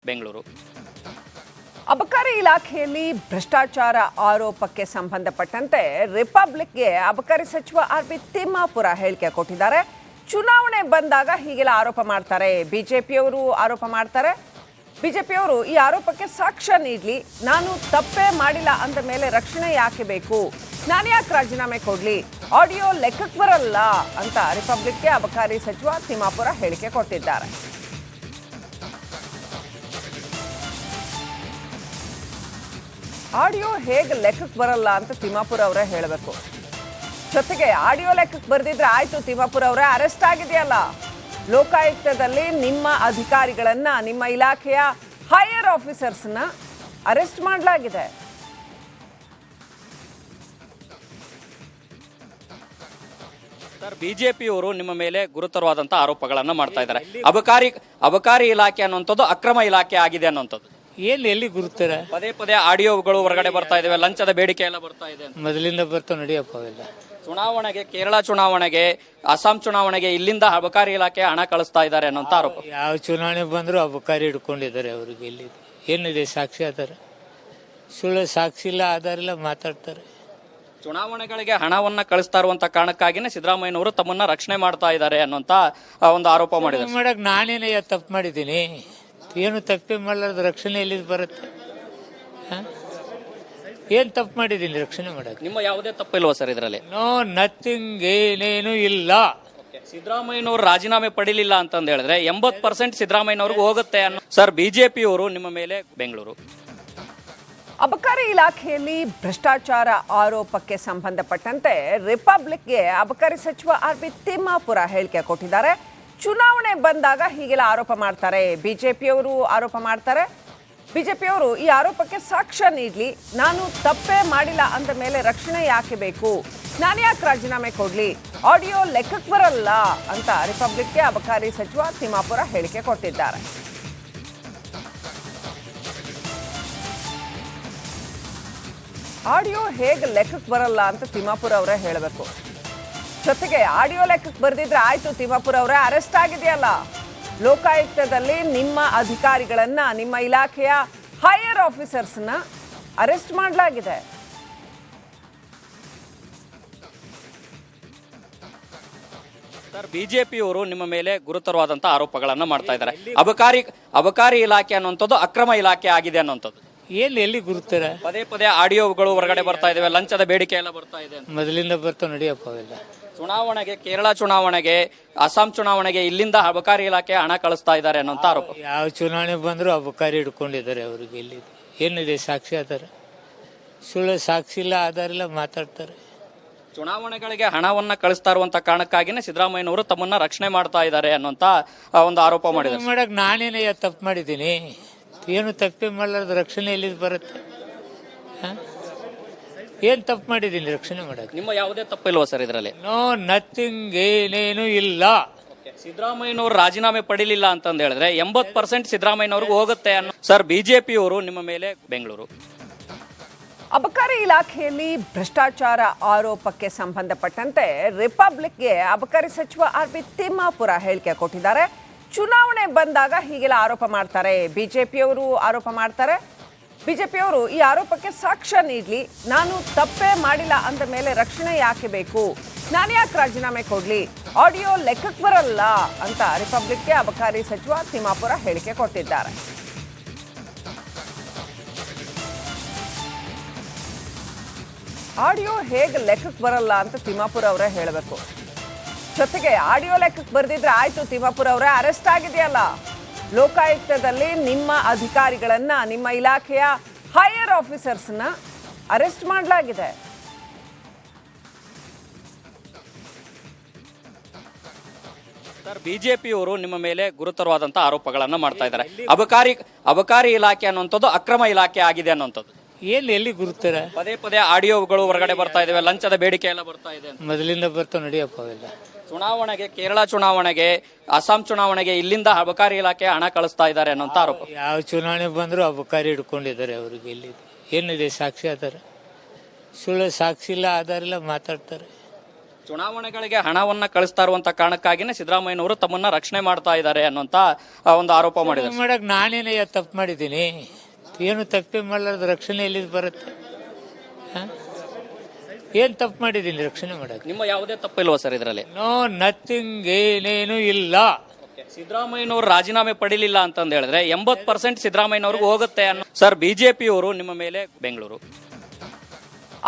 ಬೆಂಗಳೂರು. ಅಬಕಾರಿ ಇಲಾಖೆಯಲ್ಲಿ ಭ್ರಷ್ಟಾಚಾರ ಆರೋಪಕ್ಕೆ ಸಂಬಂಧಪಟ್ಟಂತೆ ರಿಪಬ್ಲಿಕ್ಗೆ ಅಬಕಾರಿ ಸಚಿವ ಆರ್.ಬಿ. ತಿಮ್ಮಾಪುರ ಹೇಳಿಕೆ ಕೊಟ್ಟಿದ್ದಾರೆ. ಚುನಾವಣೆ ಬಂದಾಗ ಹೀಗೆಲ್ಲ ಆರೋಪ ಮಾಡ್ತಾರೆ, ಬಿಜೆಪಿಯವರು ಆರೋಪ ಮಾಡ್ತಾರೆ. ಬಿಜೆಪಿಯವರು ಈ ಆರೋಪಕ್ಕೆ ಸಾಕ್ಷ್ಯ ನೀಡಲಿ, ನಾನು ತಪ್ಪೇ ಮಾಡಿಲ್ಲ ಅಂದ ಮೇಲೆ ರಕ್ಷಣೆ ಯಾಕೆ ಬೇಕು, ನಾನು ಯಾಕೆ ರಾಜೀನಾಮೆ ಕೊಡ್ಲಿ, ಆಡಿಯೋ ಲೆಕ್ಕಕ್ಕೆ ಬರಲ್ಲ ಅಂತ ರಿಪಬ್ಲಿಕ್ಗೆ ಅಬಕಾರಿ ಸಚಿವ ತಿಮ್ಮಾಪುರ ಹೇಳಿಕೆ ಕೊಟ್ಟಿದ್ದಾರೆ. ಆಡಿಯೋ ಹೇಗೆ ಲೆಕ್ಕಕ್ಕೆ ಬರಲ್ಲ ಅಂತ ತಿಮ್ಮಾಪುರ ಅವರೇ ಹೇಳಬೇಕು. ಜೊತೆಗೆ ಆಡಿಯೋ ಲೆಕ್ಕಕ್ಕೆ ಬರೆದಿದ್ರೆ ಆಯ್ತು, ತಿಮ್ಮಾಪುರ ಅವರೇ ಅರೆಸ್ಟ್ ಆಗಿದೆಯಲ್ಲ, ಲೋಕಾಯುಕ್ತದಲ್ಲಿ ನಿಮ್ಮ ಅಧಿಕಾರಿಗಳನ್ನ, ನಿಮ್ಮ ಇಲಾಖೆಯ ಹೈಯರ್ ಆಫೀಸರ್ಸ್ನ ಅರೆಸ್ಟ್ ಮಾಡಲಾಗಿದೆ. ಸರ್, ಬಿಜೆಪಿಯವರು ನಿಮ್ಮ ಮೇಲೆ ಗುರುತರವಾದಂತ ಆರೋಪಗಳನ್ನ ಮಾಡ್ತಾ ಇದ್ದಾರೆ. ಅಬಕಾರಿ ಇಲಾಖೆ ಅನ್ನುವಂಥದ್ದು ಅಕ್ರಮ ಇಲಾಖೆ ಆಗಿದೆ ಅನ್ನುವಂಥದ್ದು. ಎಲ್ಲಿ ಗುರುತರ ಪದೇ ಪದೇ ಆಡಿಯೋಗಳು ಹೊರಗಡೆ ಬರ್ತಾ ಇದಾವೆ, ಲಂಚದ ಬೇಡಿಕೆ ಎಲ್ಲ ಬರ್ತಾ ಇದೆ. ಮೊದಲಿಂದ ಬರ್ತಾವ, ನಡಿಯಪ್ಪ ಅವೆಲ್ಲ. ಚುನಾವಣೆಗೆ, ಕೇರಳ ಚುನಾವಣೆಗೆ, ಅಸ್ಸಾಂ ಚುನಾವಣೆಗೆ ಇಲ್ಲಿಂದ ಅಬಕಾರಿ ಇಲಾಖೆ ಹಣ ಕಳಿಸ್ತಾ ಇದ್ದಾರೆ ಅನ್ನೋಂತ ಆರೋಪ. ಯಾವ ಚುನಾವಣೆ ಬಂದ್ರು ಅಬಕಾರಿ ಹಿಡ್ಕೊಂಡಿದ್ದಾರೆ. ಅವ್ರಿಗೆ ಎಲ್ಲಿ ಏನಿದೆ ಸಾಕ್ಷಿ ಆಧಾರ? ಸುಳ್ಳು ಸಾಕ್ಷಿ ಇಲ್ಲ, ಆಧಾರ ಇಲ್ಲ, ಮಾತಾಡ್ತಾರೆ. ಚುನಾವಣೆಗಳಿಗೆ ಹಣವನ್ನ ಕಳಿಸ್ತಾ ಇರುವಂತ ಕಾರಣಕ್ಕಾಗಿನೇ ಸಿದ್ದರಾಮಯ್ಯನವರು ತಮ್ಮನ್ನ ರಕ್ಷಣೆ ಮಾಡ್ತಾ ಇದ್ದಾರೆ ಅನ್ನೋಂತ ಒಂದು ಆರೋಪ ಮಾಡಿದ್ದಾರೆ. ಮಾಡಕ್ ನಾನೇನೇ ತಪ್ಪು ಮಾಡಿದ್ದೀನಿ? ಏನು ತಪ್ಪೇ ಮಾಡಲಾರ್ದ ರಕ್ಷಣೆ ಎಲ್ಲಿ ಬರುತ್ತೆ? ಏನ್ ತಪ್ಪು ಮಾಡಿದ್ದೀನಿ ರಕ್ಷಣೆ ಮಾಡಕ್? ನಿಮ್ಮ ಯಾವುದೇ ತಪ್ಪಿಲ್ವಾ ಸರ್ ಇದರಲ್ಲಿ? ನೋ ನಥಿಂಗ್, ಏನೇನು ಇಲ್ಲ. ಸಿದ್ದರಾಮಯ್ಯನವರು ರಾಜೀನಾಮೆ ಪಡಿಲಿಲ್ಲ ಅಂತಂದು ಹೇಳಿದ್ರೆ 80% ಸಿದ್ದರಾಮಯ್ಯನವ್ರಿಗೆ ಹೋಗುತ್ತೆ ಅನ್ನೋ. ಸರ್, ಬಿಜೆಪಿಯವರು ನಿಮ್ಮ ಮೇಲೆ ಬೆಂಗಳೂರು. ಅಬಕಾರಿ ಇಲಾಖೆಯಲ್ಲಿ ಭ್ರಷ್ಟಾಚಾರ ಆರೋಪಕ್ಕೆ ಸಂಬಂಧಪಟ್ಟಂತೆ ರಿಪಬ್ಲಿಕ್ಗೆ ಅಬಕಾರಿ ಸಚಿವ ಆರ್.ಬಿ. ತಿಮ್ಮಾಪುರ ಹೇಳಿಕೆ ಕೊಟ್ಟಿದ್ದಾರೆ. ಚುನಾವಣೆ ಬಂದಾಗ ಹೀಗೆಲ್ಲ ಆರೋಪ ಮಾಡ್ತಾರೆ, ಬಿಜೆಪಿಯವರು ಆರೋಪ ಮಾಡ್ತಾರೆ. ಬಿಜೆಪಿಯವರು ಈ ಆರೋಪಕ್ಕೆ ಸಾಕ್ಷ್ಯ ನೀಡಲಿ, ನಾನು ತಪ್ಪೇ ಮಾಡಿಲ್ಲ ಅಂದ ಮೇಲೆ ರಕ್ಷಣೆ ಯಾಕೆ ಬೇಕು, ನಾನು ಯಾಕೆ ರಾಜೀನಾಮೆ ಕೊಡ್ಲಿ, ಆಡಿಯೋ ಲೆಕ್ಕಕ್ಕೆ ಬರಲ್ಲ ಅಂತ ರಿಪಬ್ಲಿಕ್ಗೆ ಅಬಕಾರಿ ಸಚಿವ ತಿಮ್ಮಾಪುರ ಹೇಳಿಕೆ ಕೊಟ್ಟಿದ್ದಾರೆ. ಆಡಿಯೋ ಹೇಗೆ ಲೆಕ್ಕಕ್ಕೆ ಬರಲ್ಲ ಅಂತ ತಿಮ್ಮಾಪುರ ಅವರೇ ಹೇಳಬೇಕು. ಜೊತೆಗೆ ಆಡಿಯೋ ಲೆಕ್ಕಕ್ಕೆ ಬರೆದಿದ್ರೆ ಆಯ್ತು, ತಿಮ್ಮಾಪುರ ಅವರೇ ಅರೆಸ್ಟ್ ಆಗಿದೆಯಲ್ಲ, ಲೋಕಾಯುಕ್ತದಲ್ಲಿ ನಿಮ್ಮ ಅಧಿಕಾರಿಗಳನ್ನ, ನಿಮ್ಮ ಇಲಾಖೆಯ ಹೈಯರ್ ಆಫೀಸರ್ಸ್ನ ಅರೆಸ್ಟ್ ಮಾಡಲಾಗಿದೆ. ಸರ್, ಬಿಜೆಪಿಯವರು ನಿಮ್ಮ ಮೇಲೆ ಗುರುತರವಾದಂತ ಆರೋಪಗಳನ್ನ ಮಾಡ್ತಾ ಇದ್ದಾರೆ. ಅಬಕಾರಿ ಇಲಾಖೆ ಅನ್ನುವಂಥದ್ದು ಅಕ್ರಮ ಇಲಾಖೆ ಆಗಿದೆ ಅನ್ನುವಂಥದ್ದು. ಎಲ್ಲಿ ಗುರುತರ ಪದೇ ಪದೇ ಆಡಿಯೋಗಳು ಹೊರಗಡೆ ಬರ್ತಾ ಇದಾವೆ, ಲಂಚದ ಬೇಡಿಕೆ ಎಲ್ಲ ಬರ್ತಾ ಇದೆ. ಮೊದಲಿಂದ ಬರ್ತಾವ, ನಡಿಯಪ್ಪ ಅವೆಲ್ಲ. ಚುನಾವಣೆಗೆ, ಕೇರಳ ಚುನಾವಣೆಗೆ, ಅಸ್ಸಾಂ ಚುನಾವಣೆಗೆ ಇಲ್ಲಿಂದ ಅಬಕಾರಿ ಇಲಾಖೆ ಹಣ ಕಳಿಸ್ತಾ ಇದ್ದಾರೆ ಅನ್ನೋಂತ ಆರೋಪ. ಯಾವ ಚುನಾವಣೆ ಬಂದ್ರು ಅಬಕಾರಿ ಹಿಡ್ಕೊಂಡಿದ್ದಾರೆ. ಅವ್ರಿಗೆ ಎಲ್ಲಿ ಏನಿದೆ ಸಾಕ್ಷಿ ಆಧಾರ? ಸುಳ್ಳು ಸಾಕ್ಷಿ ಇಲ್ಲ, ಆಧಾರ ಇಲ್ಲ, ಮಾತಾಡ್ತಾರೆ. ಚುನಾವಣೆಗಳಿಗೆ ಹಣವನ್ನ ಕಳಿಸ್ತಾ ಇರುವಂತ ಕಾರಣಕ್ಕಾಗಿನೇ ಸಿದ್ದರಾಮಯ್ಯನವರು ತಮ್ಮನ್ನ ರಕ್ಷಣೆ ಮಾಡ್ತಾ ಇದ್ದಾರೆ ಅನ್ನೋಂತ ಒಂದು ಆರೋಪ ಮಾಡಿದ್ದಾರೆ. ಮಾಡಕ್ ನಾನೇನೇ ತಪ್ಪು ಮಾಡಿದ್ದೀನಿ? ಏನು ತಪ್ಪೇ ಮಾಡಲಾರ್ದ ರಕ್ಷಣೆ ಎಲ್ಲಿ ಬರುತ್ತೆ? ಏನ್ ತಪ್ಪು ಮಾಡಿದ್ದೀನಿ ರಕ್ಷಣೆ ಮಾಡಕ್? ನಿಮ್ಮ ಯಾವುದೇ ತಪ್ಪಿಲ್ವಾ ಸರ್ ಇದರಲ್ಲಿ? ನೋ ನಥಿಂಗ್, ಏನೇನು ಇಲ್ಲ. ಸಿದ್ದರಾಮಯ್ಯನವರು ರಾಜೀನಾಮೆ ಪಡಿಲಿಲ್ಲ ಅಂತಂದು ಹೇಳಿದ್ರೆ 80% ಸಿದ್ದರಾಮಯ್ಯನವ್ರಿಗೆ ಹೋಗುತ್ತೆ ಅನ್ನೋ. ಸರ್, ಬಿಜೆಪಿಯವರು ನಿಮ್ಮ ಮೇಲೆ ಬೆಂಗಳೂರು. ಅಬಕಾರಿ ಇಲಾಖೆಯಲ್ಲಿ ಭ್ರಷ್ಟಾಚಾರ ಆರೋಪಕ್ಕೆ ಸಂಬಂಧಪಟ್ಟಂತೆ ರಿಪಬ್ಲಿಕ್ಗೆ ಅಬಕಾರಿ ಸಚಿವ ಆರ್.ಬಿ. ತಿಮ್ಮಾಪುರ ಹೇಳಿಕೆ ಕೊಟ್ಟಿದ್ದಾರೆ. ಚುನಾವಣೆ ಬಂದಾಗ ಹೀಗೆಲ್ಲ ಆರೋಪ ಮಾಡ್ತಾರೆ, ಬಿಜೆಪಿಯವರು ಆರೋಪ ಮಾಡ್ತಾರೆ. ಬಿಜೆಪಿಯವರು ಈ ಆರೋಪಕ್ಕೆ ಸಾಕ್ಷ್ಯ ನೀಡಲಿ, ನಾನು ತಪ್ಪೇ ಮಾಡಿಲ್ಲ ಅಂದ ಮೇಲೆ ರಕ್ಷಣೆ ಯಾಕೆ ಬೇಕು, ನಾನು ಯಾಕೆ ರಾಜೀನಾಮೆ ಕೊಡ್ಲಿ, ಆಡಿಯೋ ಲೆಕ್ಕಕ್ಕೆ ಬರಲ್ಲ ಅಂತ ರಿಪಬ್ಲಿಕ್ಗೆ ಅಬಕಾರಿ ಸಚಿವ ತಿಮ್ಮಾಪುರ ಹೇಳಿಕೆ ಕೊಟ್ಟಿದ್ದಾರೆ. ಆಡಿಯೋ ಹೇಗೆ ಲೆಕ್ಕಕ್ಕೆ ಬರಲ್ಲ ಅಂತ ತಿಮ್ಮಾಪುರ ಅವರೇ ಹೇಳಬೇಕು. ಜೊತೆಗೆ ಆಡಿಯೋ ಲೆಕ್ಕಕ್ಕೆ ಬರೆದಿದ್ರೆ ಆಯ್ತು, ತಿಮ್ಮಾಪುರ ಅವರೇ ಅರೆಸ್ಟ್ ಆಗಿದೆಯಲ್ಲ, ಲೋಕಾಯುಕ್ತದಲ್ಲಿ ನಿಮ್ಮ ಅಧಿಕಾರಿಗಳನ್ನ, ನಿಮ್ಮ ಇಲಾಖೆಯ ಹೈಯರ್ ಆಫೀಸರ್ಸ್ನ ಅರೆಸ್ಟ್ ಮಾಡಲಾಗಿದೆ. ಸರ್, ಬಿಜೆಪಿಯವರು ನಿಮ್ಮ ಮೇಲೆ ಗುರುತರವಾದಂತ ಆರೋಪಗಳನ್ನ ಮಾಡ್ತಾ ಇದ್ದಾರೆ. ಅಬಕಾರಿ ಇಲಾಖೆ ಅನ್ನುವಂಥದ್ದು ಅಕ್ರಮ ಇಲಾಖೆ ಆಗಿದೆ ಅನ್ನುವಂಥದ್ದು. ಎಲ್ಲಿ ಗುರುತರ ಪದೇ ಪದೇ ಆಡಿಯೋಗಳು ಹೊರಗಡೆ ಬರ್ತಾ ಇದಾವೆ, ಲಂಚದ ಬೇಡಿಕೆ ಎಲ್ಲ ಬರ್ತಾ ಇದೆ. ಮೊದಲಿಂದ ಬರ್ತಾವ, ನಡಿಯಪ್ಪ ಅವೆಲ್ಲ. ಚುನಾವಣೆಗೆ, ಕೇರಳ ಚುನಾವಣೆಗೆ, ಅಸ್ಸಾಂ ಚುನಾವಣೆಗೆ ಇಲ್ಲಿಂದ ಅಬಕಾರಿ ಇಲಾಖೆ ಹಣ ಕಳಿಸ್ತಾ ಇದ್ದಾರೆ ಅನ್ನೋಂತ ಆರೋಪ. ಯಾವ ಚುನಾವಣೆ ಬಂದ್ರು ಅಬಕಾರಿ ಹಿಡ್ಕೊಂಡಿದ್ದಾರೆ. ಅವ್ರಿಗೆ ಎಲ್ಲಿ ಏನಿದೆ ಸಾಕ್ಷಿ ಆಧಾರ? ಸುಳ್ಳು ಸಾಕ್ಷಿ ಇಲ್ಲ, ಆಧಾರ ಇಲ್ಲ, ಮಾತಾಡ್ತಾರೆ. ಚುನಾವಣೆಗಳಿಗೆ ಹಣವನ್ನ ಕಳಿಸ್ತಾ ಇರುವಂತ ಕಾರಣಕ್ಕಾಗಿನೇ ಸಿದ್ದರಾಮಯ್ಯನವರು ತಮ್ಮನ್ನ ರಕ್ಷಣೆ ಮಾಡ್ತಾ ಇದ್ದಾರೆ ಅನ್ನುವಂತ ಒಂದು ಆರೋಪ ಮಾಡಿದ್ದಾರೆ. ಮಾಡಕ್ ನಾನೇನಯ್ಯ ತಪ್ಪು ಮಾಡಿದ್ದೀನಿ? ಏನು ತಪ್ಪೇ ಮಾಡಲಾರ್ದು ರಕ್ಷಣೆ ಎಲ್ಲಿ ಬರುತ್ತೆ? ಏನ್ ತಪ್ಪು ಮಾಡಿದ್ದೀನಿ ರಕ್ಷಣೆ ಮಾಡಕ್? ನಿಮ್ಮ ಯಾವುದೇ ತಪ್ಪಿಲ್ವಾ ಸರ್ ಇದರಲ್ಲಿ? ನೋ ನಥಿಂಗ್, ಏನೇನು ಇಲ್ಲ. ಸಿದ್ದರಾಮಯ್ಯನವರು ರಾಜೀನಾಮೆ ಪಡಿಲಿಲ್ಲ ಅಂತಂದು ಹೇಳಿದ್ರೆ 80% ಸಿದ್ದರಾಮಯ್ಯನವ್ರಿಗೆ ಹೋಗುತ್ತೆ ಅನ್ನೋ ಸರ್. ಬಿಜೆಪಿಯವರು ನಿಮ್ಮ ಮೇಲೆ ಬೆಂಗಳೂರು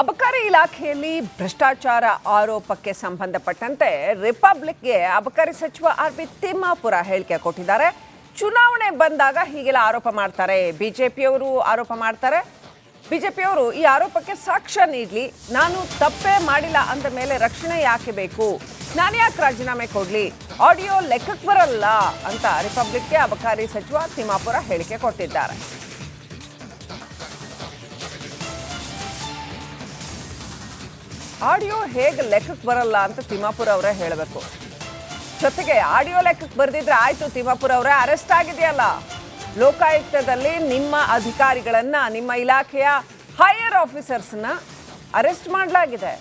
ಅಬಕಾರಿ ಇಲಾಖೆಯಲ್ಲಿ ಭ್ರಷ್ಟಾಚಾರ ಆರೋಪಕ್ಕೆ ಸಂಬಂಧಪಟ್ಟಂತೆ ರಿಪಬ್ಲಿಕ್ಗೆ ಅಬಕಾರಿ ಸಚಿವ ಆರ್.ಬಿ. ತಿಮ್ಮಾಪುರ ಹೇಳಿಕೆ ಕೊಟ್ಟಿದ್ದಾರೆ. ಚುನಾವಣೆ ಬಂದಾಗ ಹೀಗೆಲ್ಲ ಆರೋಪ ಮಾಡ್ತಾರೆ, ಬಿಜೆಪಿಯವರು ಆರೋಪ ಮಾಡ್ತಾರೆ. ಬಿಜೆಪಿಯವರು ಈ ಆರೋಪಕ್ಕೆ ಸಾಕ್ಷ್ಯ ನೀಡಲಿ, ನಾನು ತಪ್ಪೇ ಮಾಡಿಲ್ಲ ಅಂದ ಮೇಲೆ ರಕ್ಷಣೆ ಯಾಕೆ ಬೇಕು, ನಾನು ಯಾಕೆ ರಾಜೀನಾಮೆ ಕೊಡ್ಲಿ, ಆಡಿಯೋ ಲೆಕ್ಕಕ್ಕೆ ಬರಲ್ಲ ಅಂತ ರಿಪಬ್ಲಿಕ್ಗೆ ಅಬಕಾರಿ ಸಚಿವ ತಿಮ್ಮಾಪುರ ಹೇಳಿಕೆ ಕೊಟ್ಟಿದ್ದಾರೆ. ಆಡಿಯೋ ಹೇಗೆ ಲೆಕ್ಕಕ್ಕೆ ಬರಲ್ಲ ಅಂತ ತಿಮ್ಮಾಪುರ ಅವರೇ ಹೇಳಬೇಕು. ಜೊತೆಗೆ ಆಡಿಯೋ ಲೆಕ್ಕಕ್ಕೆ ಬರೆದಿದ್ರೆ ಆಯ್ತು, ತಿಮ್ಮಾಪುರ ಅವರೇ ಅರೆಸ್ಟ್ ಆಗಿದೆಯಲ್ಲ, ಲೋಕಾಯುಕ್ತದಲ್ಲಿ ನಿಮ್ಮ ಅಧಿಕಾರಿಗಳನ್ನ, ನಿಮ್ಮ ಇಲಾಖೆಯ ಹೈಯರ್ ಆಫೀಸರ್ಸ್ನ ಅರೆಸ್ಟ್ ಮಾಡಲಾಗಿದೆ.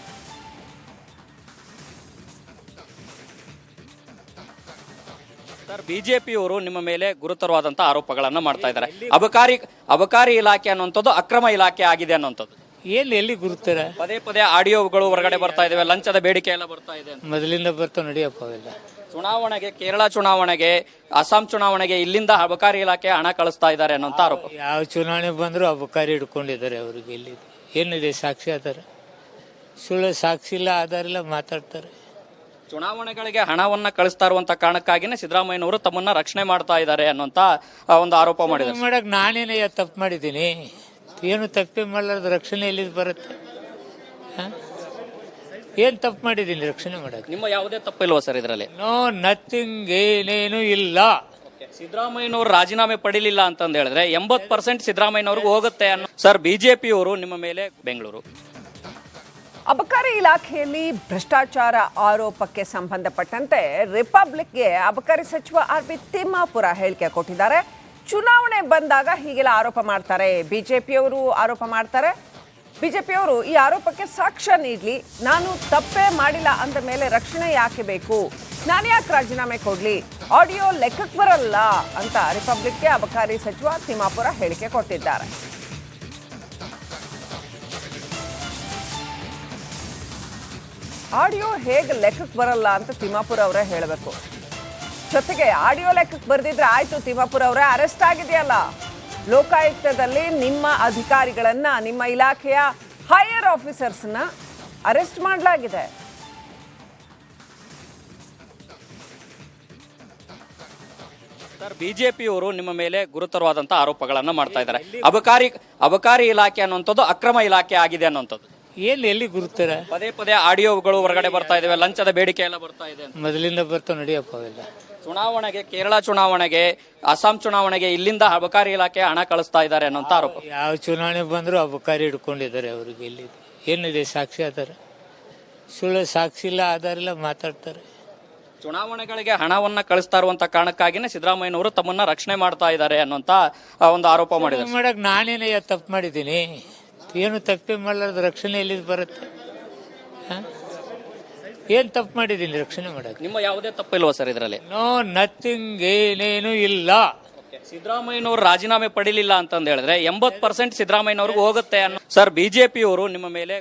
ಸರ್, ಬಿಜೆಪಿಯವರು ನಿಮ್ಮ ಮೇಲೆ ಗುರುತರವಾದಂತಹ ಆರೋಪಗಳನ್ನ ಮಾಡ್ತಾ ಇದ್ದಾರೆ. ಅಬಕಾರಿ ಇಲಾಖೆ ಅನ್ನುವಂಥದ್ದು ಅಕ್ರಮ ಇಲಾಖೆ ಆಗಿದೆ ಅನ್ನುವಂಥದ್ದು. ಎಲ್ಲಿ ಗುರುತರ? ಪದೇ ಪದೇ ಆಡಿಯೋಗಳು ಹೊರಗಡೆ ಬರ್ತಾ ಇದಾವೆ, ಲಂಚದ ಬೇಡಿಕೆ ಎಲ್ಲ ಬರ್ತಾ ಇದೆ. ಮೊದಲಿಂದ ಬರ್ತಾವ, ನಡಿಯಪ್ಪ ಅವೆಲ್ಲ. ಚುನಾವಣೆಗೆ, ಕೇರಳ ಚುನಾವಣೆಗೆ, ಅಸ್ಸಾಂ ಚುನಾವಣೆಗೆ ಇಲ್ಲಿಂದ ಅಬಕಾರಿ ಇಲಾಖೆ ಹಣ ಕಳಿಸ್ತಾ ಇದ್ದಾರೆ ಅನ್ನೋಂತ ಆರೋಪ. ಯಾವ ಚುನಾವಣೆ ಬಂದ್ರು ಅಬಕಾರಿ ಹಿಡ್ಕೊಂಡಿದ್ದಾರೆ. ಅವ್ರಿಗೆ ಎಲ್ಲಿ ಏನಿದೆ ಸಾಕ್ಷಿ ಆಧಾರ? ಸುಳ್ಳು ಸಾಕ್ಷಿ ಇಲ್ಲ, ಆಧಾರ ಇಲ್ಲ, ಮಾತಾಡ್ತಾರೆ. ಚುನಾವಣೆಗಳಿಗೆ ಹಣವನ್ನ ಕಳಿಸ್ತಾ ಇರುವಂತ ಕಾರಣಕ್ಕಾಗಿನೇ ಸಿದ್ದರಾಮಯ್ಯನವರು ತಮ್ಮನ್ನ ರಕ್ಷಣೆ ಮಾಡ್ತಾ ಇದ್ದಾರೆ ಅನ್ನೋಂತ ಒಂದು ಆರೋಪ ಮಾಡಿದ್ದಾರೆ. ಮಾಡಕ್ ನಾನೇನಯ್ಯ ತಪ್ಪು ಮಾಡಿದ್ದೀನಿ? ಏನು ತಪ್ಪೇ ಮಾಡಲಾರ್ದು ರಕ್ಷಣೆ ಎಲ್ಲಿ ಬರುತ್ತೆ? ಏನ್ ತಪ್ಪು ಮಾಡಿದ್ದೀನಿ ರಕ್ಷಣೆ ಮಾಡಕ್? ನಿಮ್ಮ ಯಾವುದೇ ತಪ್ಪಿಲ್ವಾ ಸರ್ ಇದರಲ್ಲಿ? ನೋ ನಥಿಂಗ್, ಏನೇನು ಇಲ್ಲ. ಸಿದ್ದರಾಮಯ್ಯನವರು ರಾಜೀನಾಮೆ ಪಡಿಲಿಲ್ಲ ಅಂತಂದು ಹೇಳಿದ್ರೆ 80% ಸಿದ್ದರಾಮಯ್ಯನವ್ರಿಗೆ ಹೋಗುತ್ತೆ ಅನ್ನೋ ಸರ್. ಬಿಜೆಪಿಯವರು ನಿಮ್ಮ ಮೇಲೆ ಬೆಂಗಳೂರು ಅಬಕಾರಿ ಇಲಾಖೆಯಲ್ಲಿ ಭ್ರಷ್ಟಾಚಾರ ಆರೋಪಕ್ಕೆ ಸಂಬಂಧಪಟ್ಟಂತೆ ರಿಪಬ್ಲಿಕ್ಗೆ ಅಬಕಾರಿ ಸಚಿವ ಆರ್.ಬಿ. ತಿಮ್ಮಾಪುರ ಹೇಳಿಕೆ ಕೊಟ್ಟಿದ್ದಾರೆ. ಚುನಾವಣೆ ಬಂದಾಗ ಹೀಗೆಲ್ಲ ಆರೋಪ ಮಾಡ್ತಾರೆ, ಬಿಜೆಪಿಯವರು ಆರೋಪ ಮಾಡ್ತಾರೆ. ಬಿಜೆಪಿಯವರು ಈ ಆರೋಪಕ್ಕೆ ಸಾಕ್ಷ್ಯ ನೀಡಲಿ, ನಾನು ತಪ್ಪೇ ಮಾಡಿಲ್ಲ ಅಂದ ಮೇಲೆ ರಕ್ಷಣೆ ಯಾಕೆ ಬೇಕು, ನಾನು ಯಾಕೆ ರಾಜೀನಾಮೆ ಕೊಡ್ಲಿ, ಆಡಿಯೋ ಲೆಕ್ಕಕ್ಕೆ ಬರಲ್ಲ ಅಂತ ರಿಪಬ್ಲಿಕ್ಗೆ ಅಬಕಾರಿ ಸಚಿವ ತಿಮ್ಮಾಪುರ ಹೇಳಿಕೆ ಕೊಟ್ಟಿದ್ದಾರೆ. ಆಡಿಯೋ ಹೇಗೆ ಲೆಕ್ಕಕ್ಕೆ ಬರಲ್ಲ ಅಂತ ತಿಮ್ಮಾಪುರ ಅವರೇ ಹೇಳಬೇಕು. ಜೊತೆಗೆ ಆಡಿಯೋ ಲೆಕ್ಕಕ್ಕೆ ಬರೆದಿದ್ರೆ ಆಯ್ತು, ತಿಮ್ಮಾಪುರ ಅವರೇ ಅರೆಸ್ಟ್ ಆಗಿದೆಯಲ್ಲ, ಲೋಕಾಯುಕ್ತದಲ್ಲಿ ನಿಮ್ಮ ಅಧಿಕಾರಿಗಳನ್ನ, ನಿಮ್ಮ ಇಲಾಖೆಯ ಹೈಯರ್ ಆಫೀಸರ್ಸ್ನ ಅರೆಸ್ಟ್ ಮಾಡಲಾಗಿದೆ. ಸರ್, ಬಿಜೆಪಿಯವರು ನಿಮ್ಮ ಮೇಲೆ ಗುರುತರವಾದಂತಹ ಆರೋಪಗಳನ್ನ ಮಾಡ್ತಾ ಇದ್ದಾರೆ. ಅಬಕಾರಿ ಇಲಾಖೆ ಅನ್ನುವಂಥದ್ದು ಅಕ್ರಮ ಇಲಾಖೆ ಆಗಿದೆ ಅನ್ನುವಂಥದ್ದು. ಎಲ್ಲಿ ಗುರುತರ? ಪದೇ ಪದೇ ಆಡಿಯೋಗಳು ಹೊರಗಡೆ ಬರ್ತಾ ಇದಾವೆ, ಲಂಚದ ಬೇಡಿಕೆ ಎಲ್ಲ ಬರ್ತಾ ಇದೆ. ಮೊದಲಿಂದ ಬರ್ತಾವ, ನಡಿಯಪ್ಪ ಅವೆಲ್ಲ. ಚುನಾವಣೆಗೆ, ಕೇರಳ ಚುನಾವಣೆಗೆ, ಅಸ್ಸಾಂ ಚುನಾವಣೆಗೆ ಇಲ್ಲಿಂದ ಅಬಕಾರಿ ಇಲಾಖೆ ಹಣ ಕಳಿಸ್ತಾ ಇದ್ದಾರೆ ಅನ್ನೋಂತ ಆರೋಪ. ಯಾವ ಚುನಾವಣೆ ಬಂದ್ರು ಅಬಕಾರಿ ಹಿಡ್ಕೊಂಡಿದ್ದಾರೆ. ಅವ್ರಿಗೆ ಎಲ್ಲಿ ಏನಿದೆ ಸಾಕ್ಷಿ ಆಧಾರ? ಸುಳ್ಳು ಸಾಕ್ಷಿ ಇಲ್ಲ, ಆಧಾರ ಇಲ್ಲ, ಮಾತಾಡ್ತಾರೆ. ಚುನಾವಣೆಗಳಿಗೆ ಹಣವನ್ನ ಕಳಿಸ್ತಾ ಇರುವಂತ ಕಾರಣಕ್ಕಾಗಿನೇ ಸಿದ್ದರಾಮಯ್ಯನವರು ತಮ್ಮನ್ನ ರಕ್ಷಣೆ ಮಾಡ್ತಾ ಇದ್ದಾರೆ ಅನ್ನೋಂತ ಒಂದು ಆರೋಪ ಮಾಡಿದ್ದಾರೆ. ಮಾಡಕ್ ನಾನೇನಯ್ಯ ತಪ್ಪು ಮಾಡಿದ್ದೀನಿ? ಏನು ತಪ್ಪೇ ಮಾಡಲಾರ್ದು ರಕ್ಷಣೆ ಎಲ್ಲಿ ಬರುತ್ತೆ? ಏನ್ ತಪ್ಪು ಮಾಡಿದ್ದೀನಿ ರಕ್ಷಣೆ ಮಾಡಕ್? ನಿಮ್ಮ ಯಾವುದೇ ತಪ್ಪಿಲ್ವಾ ಸರ್ ಇದರಲ್ಲಿ? ನೋ ನಥಿಂಗ್, ಏನೇನು ಇಲ್ಲ. ಸಿದ್ದರಾಮಯ್ಯನವರು ರಾಜೀನಾಮೆ ಪಡಿಲಿಲ್ಲ ಅಂತಂದು ಹೇಳಿದ್ರೆ 80% ಸಿದ್ದರಾಮಯ್ಯನವ್ರಿಗೆ ಹೋಗುತ್ತೆ ಅನ್ನೋ ಸರ್. ಬಿಜೆಪಿಯವರು ನಿಮ್ಮ ಮೇಲೆ